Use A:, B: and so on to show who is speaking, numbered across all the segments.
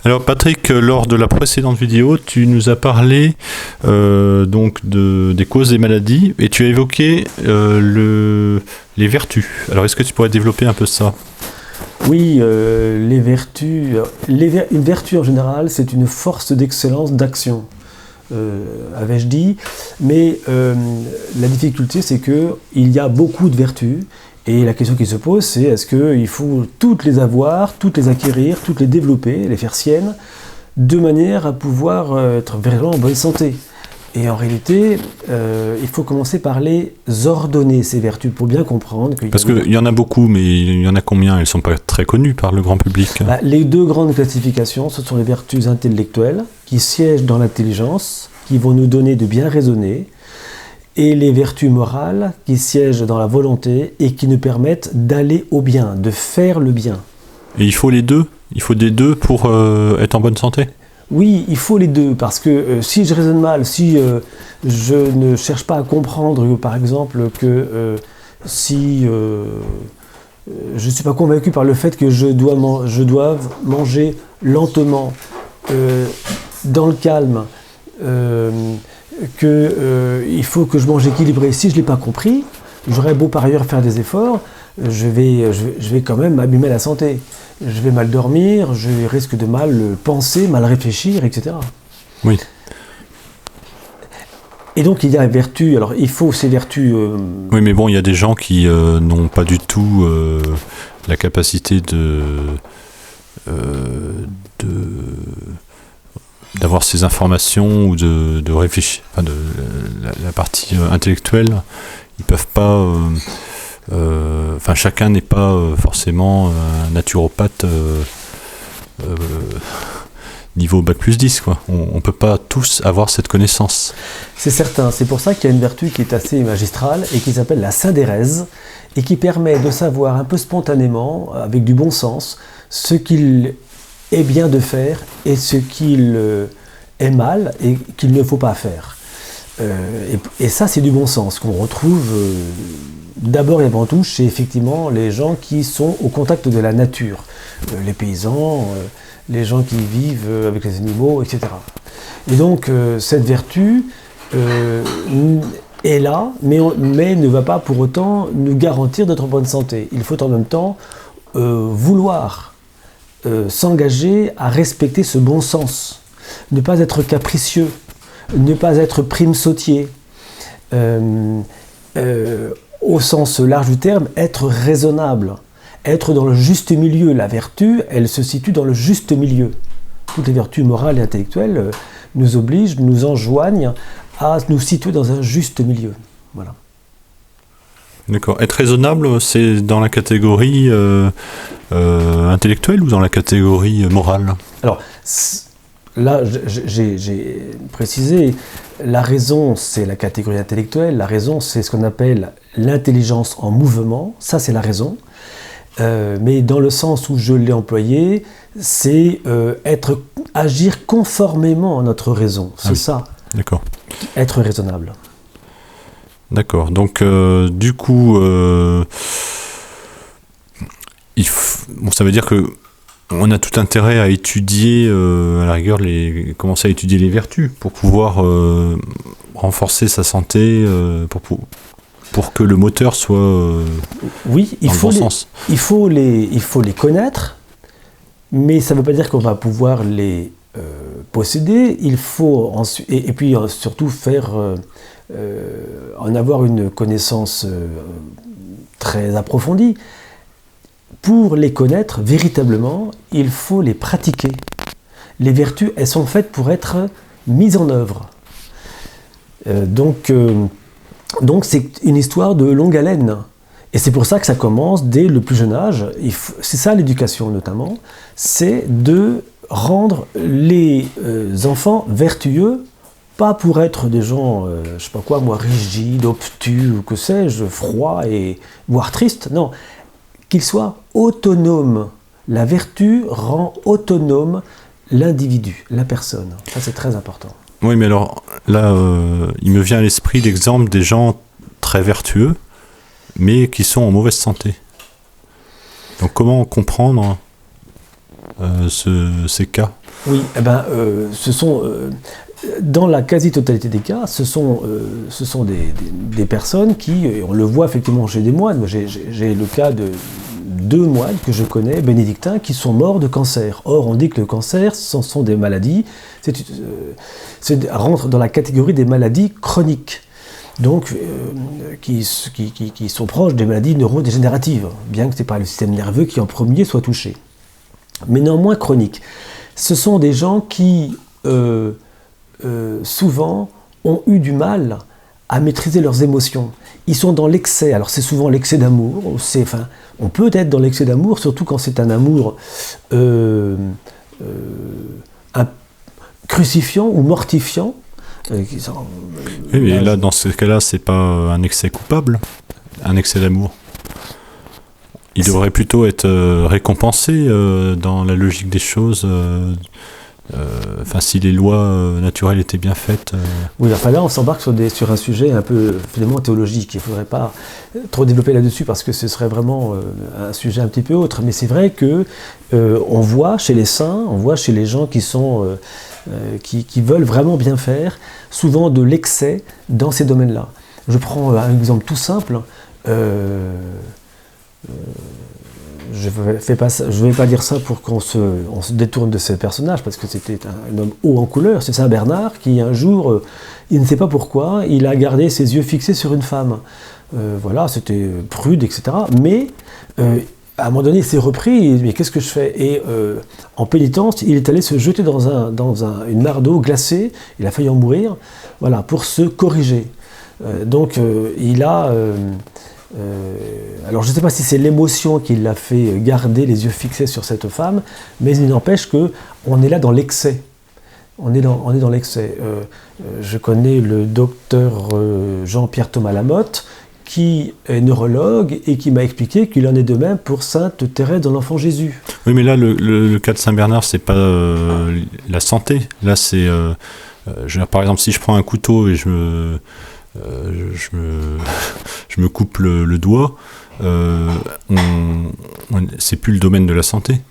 A: Alors Patrick, lors de la précédente vidéo, tu nous as parlé des causes des maladies et tu as évoqué les vertus. Alors est-ce que tu pourrais développer un peu ça ?
B: Oui, les vertus. Une vertu en général, c'est une force d'excellence d'action, avais-je dit. Mais la difficulté, c'est qu'il y a beaucoup de vertus. Et la question qui se pose, c'est est-ce qu'il faut toutes les avoir, toutes les acquérir, toutes les développer, les faire siennes, de manière à pouvoir être vraiment en bonne santé. Et en réalité, il faut commencer par les ordonner, ces vertus, pour bien comprendre.
A: Parce qu'il y en a beaucoup, mais il y en a combien ? Elles ne sont pas très connues par le grand public.
B: Les deux grandes classifications, ce sont les vertus intellectuelles, qui siègent dans l'intelligence, qui vont nous donner de bien raisonner, et les vertus morales qui siègent dans la volonté et qui nous permettent d'aller au bien, de faire le bien.
A: Et il faut les deux ? Il faut des deux pour être en bonne santé ?
B: Oui, il faut les deux, parce que si je raisonne mal, si je ne cherche pas à comprendre, par exemple, que si je ne suis pas convaincu par le fait que je dois manger lentement, dans le calme, qu'il faut que je mange équilibré. Si je ne l'ai pas compris, j'aurais beau par ailleurs faire des efforts, je vais quand même m'abîmer la santé. Je vais mal dormir, je risque de mal penser, mal réfléchir, etc.
A: Oui.
B: Et donc il y a les vertus, alors il faut ces vertus...
A: Oui, mais bon, il y a des gens qui n'ont pas du tout la capacité d'avoir ces informations ou de réfléchir, enfin la partie intellectuelle, ils peuvent pas. Chacun n'est pas forcément un naturopathe niveau bac+10, quoi. On peut pas tous avoir cette connaissance.
B: C'est certain, c'est pour ça qu'il y a une vertu qui est assez magistrale et qui s'appelle la syndérèse et qui permet de savoir un peu spontanément, avec du bon sens, ce qu'il est bien de faire et ce qu'il est mal et qu'il ne faut pas faire. Et ça, c'est du bon sens qu'on retrouve d'abord et avant tout chez effectivement les gens qui sont au contact de la nature, les paysans, les gens qui vivent avec les animaux, etc. Et donc cette vertu est là, mais ne va pas pour autant nous garantir notre bonne santé. Il faut en même temps vouloir s'engager à respecter ce bon sens, ne pas être capricieux, ne pas être prime-sautier, au sens large du terme, être raisonnable, être dans le juste milieu. La vertu, elle se situe dans le juste milieu. Toutes les vertus morales et intellectuelles nous obligent, nous enjoignent à nous situer dans un juste milieu. Voilà.
A: D'accord. Être raisonnable, c'est dans la catégorie intellectuelle ou dans la catégorie morale ?
B: Alors, là, j'ai précisé, la raison, c'est la catégorie intellectuelle, la raison, c'est ce qu'on appelle l'intelligence en mouvement, ça c'est la raison, mais dans le sens où je l'ai employé, c'est agir conformément à notre raison, c'est ça.
A: D'accord.
B: Être raisonnable.
A: D'accord, donc du coup, ça veut dire que on a tout intérêt à étudier, à la rigueur, commencer à étudier les vertus pour pouvoir renforcer sa santé, pour que le moteur soit
B: oui,
A: dans le bon sens.
B: Il faut les connaître, mais ça ne veut pas dire qu'on va pouvoir les posséder. Il faut ensuite, et puis surtout en avoir une connaissance très approfondie. Pour les connaître véritablement, il faut les pratiquer. Les vertus, elles sont faites pour être mises en œuvre. Donc c'est une histoire de longue haleine. Et c'est pour ça que ça commence dès le plus jeune âge. C'est ça l'éducation notamment, c'est de rendre les enfants vertueux, pas pour être des gens, je sais pas quoi, moi, rigides, obtus, ou que sais-je, froids et voire tristes. Non, qu'ils soient autonomes. La vertu rend autonome l'individu, la personne. Ça, c'est très important.
A: Oui, mais alors, là, il me vient à l'esprit l'exemple des gens très vertueux, mais qui sont en mauvaise santé. Donc, comment comprendre ces cas?
B: Oui, ce sont, dans la quasi-totalité des cas, ce sont des personnes qui, on le voit effectivement chez des moines, j'ai le cas de 2 moines que je connais, bénédictins, qui sont morts de cancer. Or, on dit que le cancer, ce sont des maladies, rentre dans la catégorie des maladies chroniques. Donc, qui sont proches des maladies neurodégénératives, bien que ce n'est pas le système nerveux qui en premier soit touché. Mais néanmoins chroniques. Ce sont des gens qui, souvent, ont eu du mal à maîtriser leurs émotions. Ils sont dans l'excès. Alors c'est souvent l'excès d'amour. On peut être dans l'excès d'amour, surtout quand c'est un amour crucifiant ou mortifiant.
A: Oui, mais là, dans ce cas-là, c'est pas un excès coupable, un excès d'amour. Il devrait plutôt être récompensé dans la logique des choses. Si les lois naturelles étaient bien faites.
B: Oui, enfin là, on s'embarque sur un sujet un peu finalement théologique. Il ne faudrait pas trop développer là-dessus parce que ce serait vraiment un sujet un petit peu autre. Mais c'est vrai que on voit chez les saints, on voit chez les gens qui sont qui veulent vraiment bien faire, souvent de l'excès dans ces domaines-là. Je prends un exemple tout simple. Je ne vais pas dire ça pour qu'on se détourne de ce personnage, parce que c'était un homme haut en couleur. C'est Saint Bernard qui, un jour, il ne sait pas pourquoi, il a gardé ses yeux fixés sur une femme. Voilà, c'était prude, etc. Mais à un moment donné, il s'est repris, il dit « mais qu'est-ce que je fais ?» Et en pénitence, il est allé se jeter dans une mare d'eau glacée, il a failli en mourir, voilà, pour se corriger. Donc il a... alors je ne sais pas si c'est l'émotion qui l'a fait garder les yeux fixés sur cette femme, mais il n'empêche qu'on est là dans l'excès. On est dans l'excès. Je connais le docteur Jean-Pierre Thomas Lamotte, qui est neurologue et qui m'a expliqué qu'il en est de même pour Sainte Thérèse de l'Enfant Jésus.
A: Oui, mais là, le cas de Saint Bernard, c'est pas la santé. Là, c'est... par exemple, si je prends un couteau et je me coupe le doigt, c'est plus le domaine de la santé.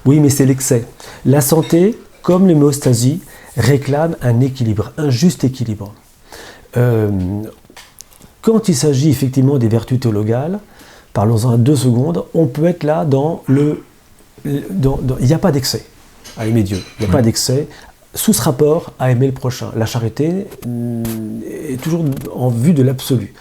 B: Oui, mais c'est l'excès. La santé, comme l'homéostasie, réclame un équilibre, un juste équilibre. Quand il s'agit effectivement des vertus théologales, parlons-en 2 secondes, on peut être là il n'y a pas d'excès à aimer Dieu, il n'y a pas d'excès. Sous ce rapport à aimer le prochain. La charité est toujours en vue de l'absolu.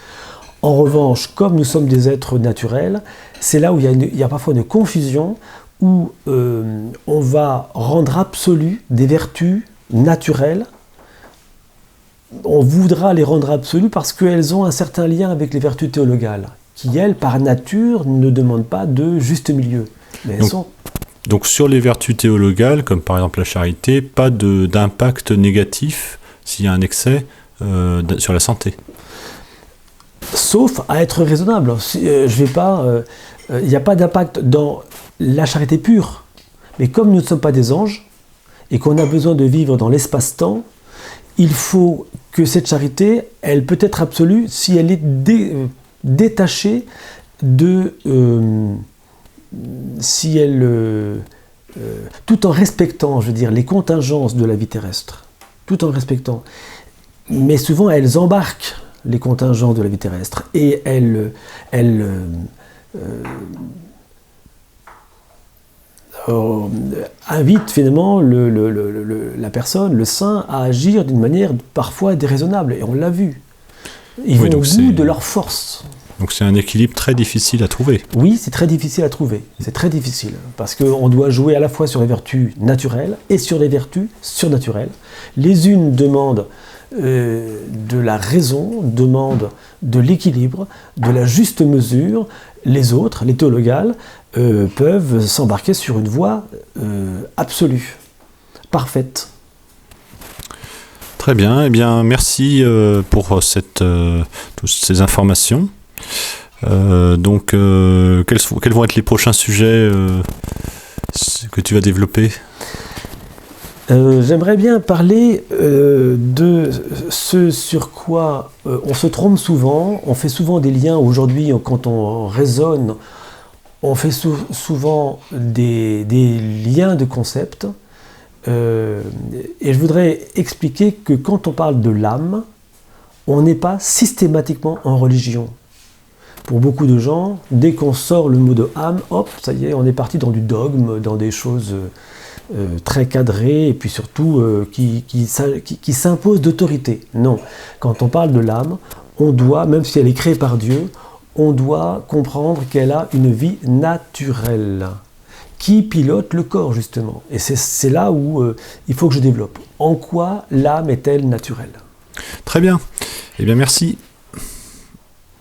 B: En revanche, comme nous sommes des êtres naturels, c'est là où il y a parfois une confusion, où on va rendre absolues des vertus naturelles. On voudra les rendre absolues parce qu'elles ont un certain lien avec les vertus théologales, qui, elles, par nature, ne demandent pas de juste milieu. Mais elles sont...
A: Donc sur les vertus théologales, comme par exemple la charité, pas d'impact négatif s'il y a un excès sur la santé.
B: Sauf à être raisonnable. Il n'y a pas d'impact dans la charité pure. Mais comme nous ne sommes pas des anges, et qu'on a besoin de vivre dans l'espace-temps, il faut que cette charité, elle peut être absolue si elle est détachée de... si elle, tout en respectant, je veux dire, les contingences de la vie terrestre, tout en respectant, mais souvent elles embarquent les contingences de la vie terrestre et elles invitent finalement la personne, le saint, à agir d'une manière parfois déraisonnable, et on l'a vu. Ils vont au bout de leur force.
A: Donc c'est un équilibre très difficile à trouver.
B: Oui, c'est très difficile à trouver. C'est très difficile. Parce qu'on doit jouer à la fois sur les vertus naturelles et sur les vertus surnaturelles. Les unes demandent de la raison, demandent de l'équilibre, de la juste mesure. Les autres, les théologales, peuvent s'embarquer sur une voie absolue, parfaite.
A: Très bien. Eh bien, merci pour toutes ces informations. Quels vont être les prochains sujets que tu vas développer ?
B: J'aimerais bien parler de ce sur quoi on se trompe souvent. On fait souvent des liens aujourd'hui quand on raisonne On fait souvent des liens de concepts, et je voudrais expliquer que quand on parle de l'âme, on n'est pas systématiquement en religion. Pour beaucoup de gens, dès qu'on sort le mot de âme, hop, ça y est, on est parti dans du dogme, dans des choses très cadrées, et puis surtout qui s'imposent d'autorité. Non, quand on parle de l'âme, on doit, même si elle est créée par Dieu, on doit comprendre qu'elle a une vie naturelle, qui pilote le corps justement. Et c'est là où il faut que je développe. En quoi l'âme est-elle naturelle ?
A: Très bien. Eh bien, merci.